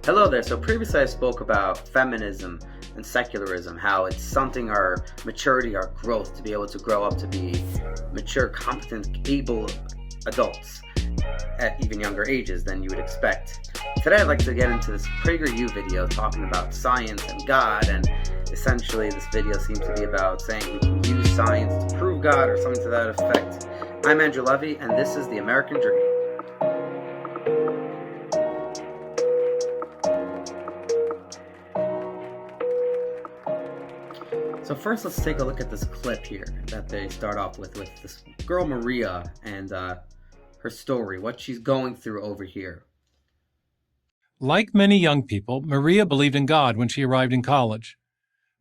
Hello there. So previously I spoke about feminism and secularism, how it's something our maturity, our growth, to be able to grow up to be mature, competent, able adults at even younger ages than you would expect. Today I'd like to get into this Prager U video talking about science and God, and essentially this video seems to be about saying we can use science to prove God or something to that effect. I'm Andrew Levy, and this is The American Dream. So first, let's take a look at this clip here that they start off with this girl Maria and her story, what she's going through over here. Like many young people, Maria believed in God when she arrived in college.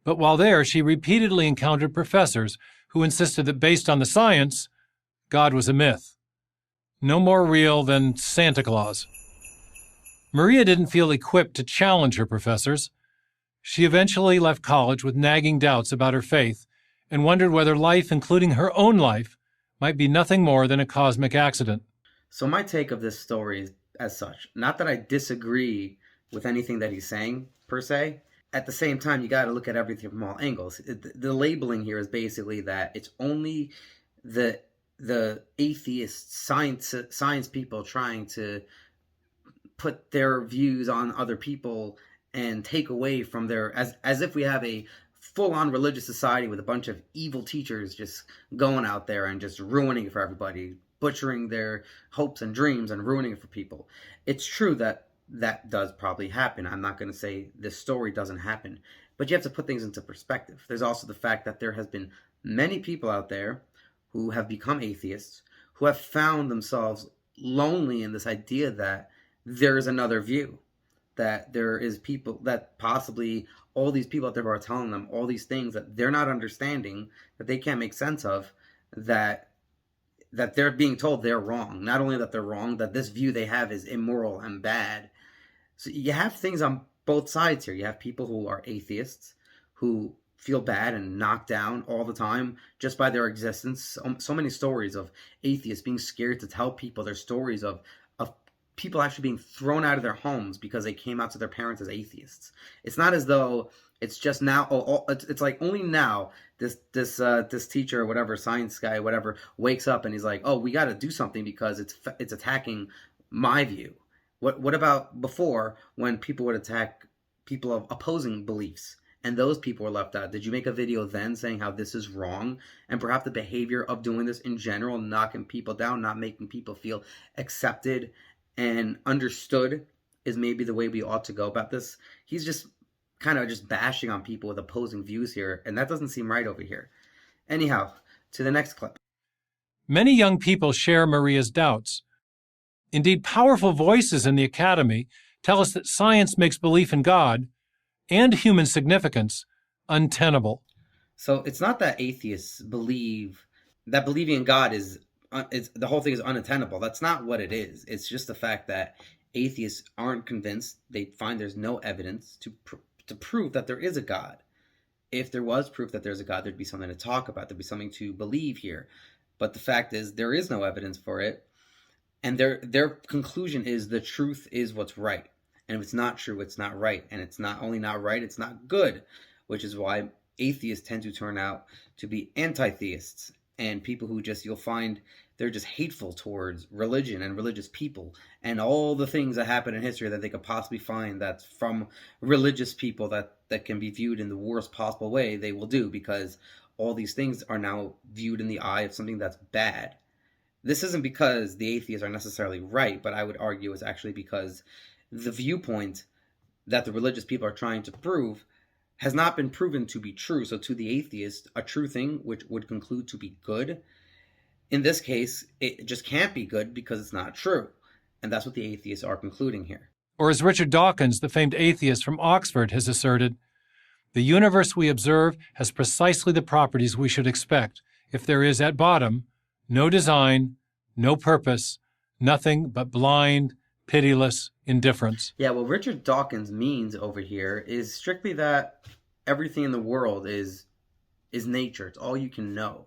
But while there, she repeatedly encountered professors who insisted that based on the science, God was a myth. No more real than Santa Claus. Maria didn't feel equipped to challenge her professors. She eventually left college with nagging doubts about her faith and wondered whether life, including her own life, might be nothing more than a cosmic accident. So my take of this story is as such, not that I disagree with anything that he's saying, per se. At the same time, you got to look at everything from all angles. The labeling here is basically that it's only the atheist science people trying to put their views on other people and take away from their, as if we have a full-on religious society with a bunch of evil teachers just going out there and just ruining it for everybody, butchering their hopes and dreams and ruining it for people. It's true that that does probably happen. I'm not going to say this story doesn't happen, but you have to put things into perspective. There's also the fact that there has been many people out there who have become atheists, who have found themselves lonely in this idea that there is another view, that there is people, that possibly all these people out there are telling them all these things that they're not understanding, that they can't make sense of, that they're being told they're wrong. Not only that they're wrong, that this view they have is immoral and bad. So you have things on both sides here. You have people who are atheists, who feel bad and knocked down all the time just by their existence. So many stories of atheists being scared to tell people their stories of people actually being thrown out of their homes because they came out to their parents as atheists. It's not as though it's just now. It's like only now this teacher or whatever, science guy, whatever, wakes up and he's like, oh, we got to do something because it's attacking my view. What about before, when people would attack people of opposing beliefs and those people were left out? Did you make a video then saying how this is wrong, and perhaps the behavior of doing this in general, knocking people down, not making people feel accepted and understood, is maybe the way we ought to go about this? He's just kind of just bashing on people with opposing views here, and that doesn't seem right over here. Anyhow, to the next clip. Many young people share Maria's doubts. Indeed, powerful voices in the academy tell us that science makes belief in God and human significance untenable. So it's not that atheists believe that believing in God is the whole thing is unattainable. That's not what it is. It's just the fact that atheists aren't convinced. They find there's no evidence to prove that there is a God. If there was proof that there's a God, there'd be something to talk about. There'd be something to believe here. But the fact is, there is no evidence for it. And their conclusion is the truth is what's right. And if it's not true, it's not right. And it's not only not right, it's not good, which is why atheists tend to turn out to be anti-theists, and people who you'll find they're just hateful towards religion and religious people and all the things that happen in history that they could possibly find that's from religious people that can be viewed in the worst possible way, they will do, because all these things are now viewed in the eye of something that's bad. This isn't because the atheists are necessarily right, but I would argue it's actually because the viewpoint that the religious people are trying to prove has not been proven to be true. So to the atheist, a true thing which would conclude to be good, in this case, it just can't be good because it's not true. And that's what the atheists are concluding here. Or as Richard Dawkins, the famed atheist from Oxford, has asserted, the universe we observe has precisely the properties we should expect if there is, at bottom, no design, no purpose, nothing but blind, pitiless indifference. Yeah, what Richard Dawkins means over here is strictly that everything in the world is nature. It's all you can know.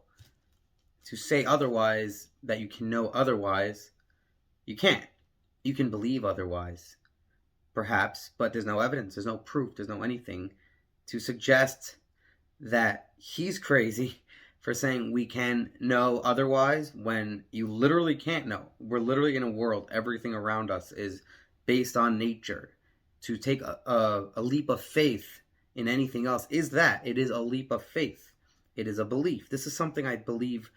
To say otherwise, that you can know otherwise, you can't. You can believe otherwise. perhaps, but there's no evidence, there's no proof, there's no anything to suggest that he's crazy for saying we can know otherwise when you literally can't know. We're literally in a world, everything around us is based on nature. To take a leap of faith in anything else is that it is a leap of faith. It is a belief. This is something I believe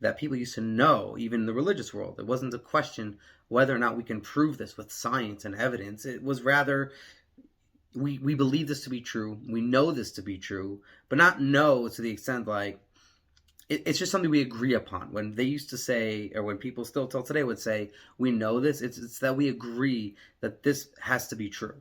that people used to know, even in the religious world. It wasn't a question whether or not we can prove this with science and evidence. It was rather, we believe this to be true, we know this to be true, but not know to the extent like it's just something we agree upon. When they used to say, or when people still till today would say, we know this, it's that we agree that this has to be true.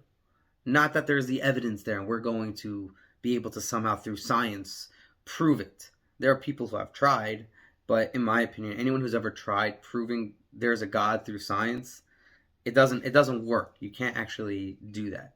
Not that there's the evidence there and we're going to be able to somehow through science prove it. There are people who have tried, but in my opinion, anyone who's ever tried proving there's a God through science, it doesn't work. You can't actually do that.